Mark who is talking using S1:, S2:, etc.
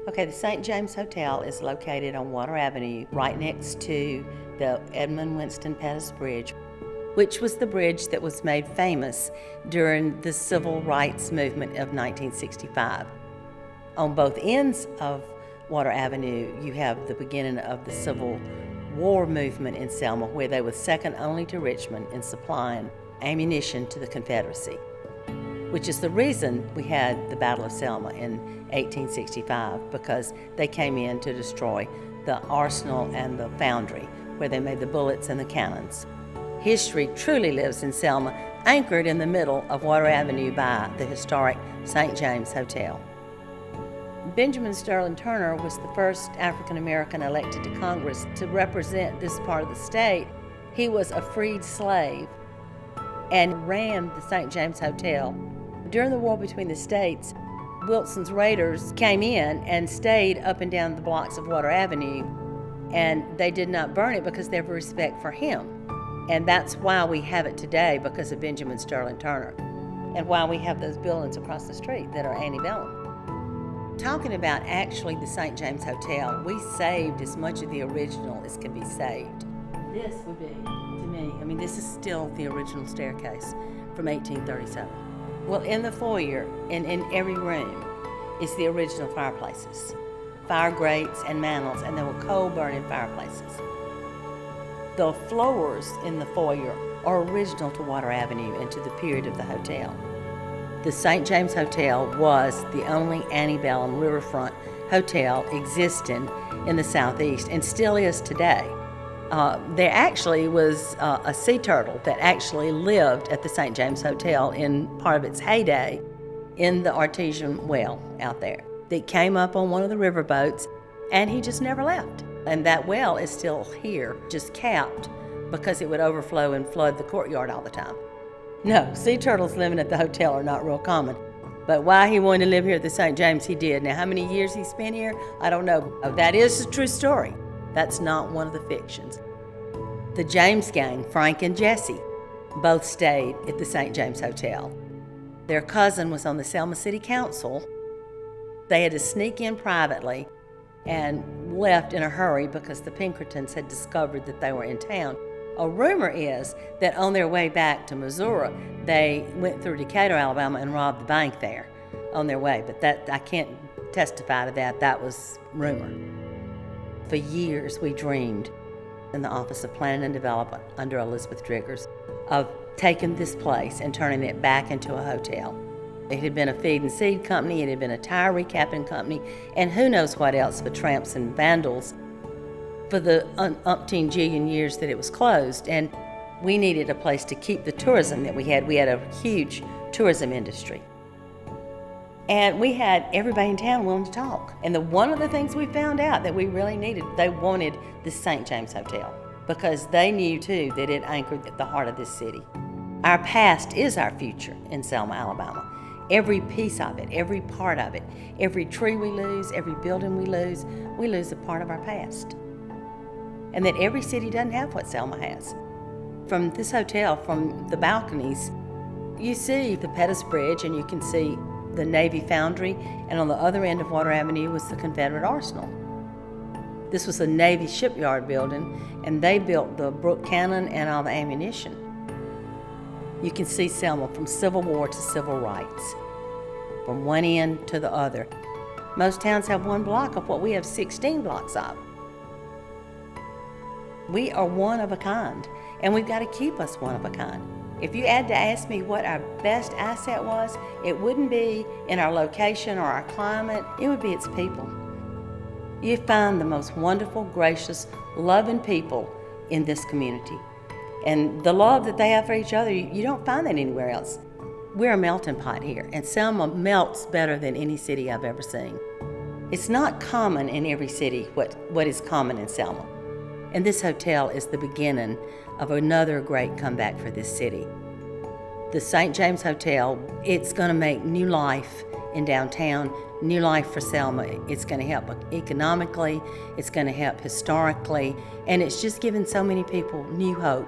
S1: Okay, the St. James Hotel is located on Water Avenue, right next to the Edmund Winston Pettus Bridge, which was the bridge that was made famous during the Civil Rights Movement of 1965. On both ends of Water Avenue, you have the beginning of the Civil War movement in Selma, where they were second only to Richmond in supplying ammunition to the Confederacy, which is the reason we had the Battle of Selma in 1865, because they came in to destroy the arsenal and the foundry where they made the bullets and the cannons. History truly lives in Selma, anchored in the middle of Water Avenue by the historic St. James Hotel. Benjamin Sterling Turner was the first African American elected to Congress to represent this part of the state. He was a freed slave and ran the St. James Hotel. During the war between the states, Wilson's Raiders came in and stayed up and down the blocks of Water Avenue, and they did not burn it because they have respect for him. And that's why we have it today, because of Benjamin Sterling Turner, and why we have those buildings across the street that are antebellum. Talking about actually the St. James Hotel, we saved as much of the original as can be saved. This would be, to me, this is still the original staircase from 1837. Well, in the foyer, in every room, is the original fireplaces, fire grates and mantles, and there were coal-burning fireplaces. The floors in the foyer are original to Water Avenue and to the period of the hotel. The St. James Hotel was the only antebellum riverfront hotel existing in the Southeast, and still is today. There actually was a sea turtle that actually lived at the St. James Hotel in part of its heyday in the artesian well out there. It came up on one of the river boats, and he just never left. And that well is still here, just capped, because it would overflow and flood the courtyard all the time. No, sea turtles living at the hotel are not real common. But why he wanted to live here at the St. James, he did. Now, how many years he spent here, I don't know. That is a true story. That's not one of the fictions. The James gang, Frank and Jesse, both stayed at the St. James Hotel. Their cousin was on the Selma City Council. They had to sneak in privately and left in a hurry because the Pinkertons had discovered that they were in town. A rumor is that on their way back to Missouri, they went through Decatur, Alabama, and robbed the bank there on their way. But that I can't testify to that. That was rumor. For years, we dreamed in the Office of Planning and Development under Elizabeth Driggers of taking this place and turning it back into a hotel. It had been a feed and seed company, it had been a tire recapping company, and who knows what else for tramps and vandals for the umpteen jillion years that it was closed. And we needed a place to keep the tourism that we had. We had a huge tourism industry. And we had everybody in town willing to talk. And one of the things we found out that we really needed, they wanted the St. James Hotel, because they knew too that it anchored at the heart of this city. Our past is our future in Selma, Alabama. Every piece of it, every part of it, every tree we lose, every building we lose a part of our past. And that every city doesn't have what Selma has. From this hotel, from the balconies, you see the Pettus Bridge and you can see the Navy Foundry, and on the other end of Water Avenue was the Confederate Arsenal. This was a Navy shipyard building, and they built the Brooke Cannon and all the ammunition. You can see Selma from Civil War to Civil Rights, from one end to the other. Most towns have one block of what we have 16 blocks of. We are one of a kind, and we've got to keep us one of a kind. If you had to ask me what our best asset was, it wouldn't be in our location or our climate, it would be its people. You find the most wonderful, gracious, loving people in this community. And the love that they have for each other, you don't find that anywhere else. We're a melting pot here, and Selma melts better than any city I've ever seen. It's not common in every city what is common in Selma. And this hotel is the beginning of another great comeback for this city. The St. James Hotel, it's going to make new life in downtown, new life for Selma. It's going to help economically, it's going to help historically, and it's just given so many people new hope.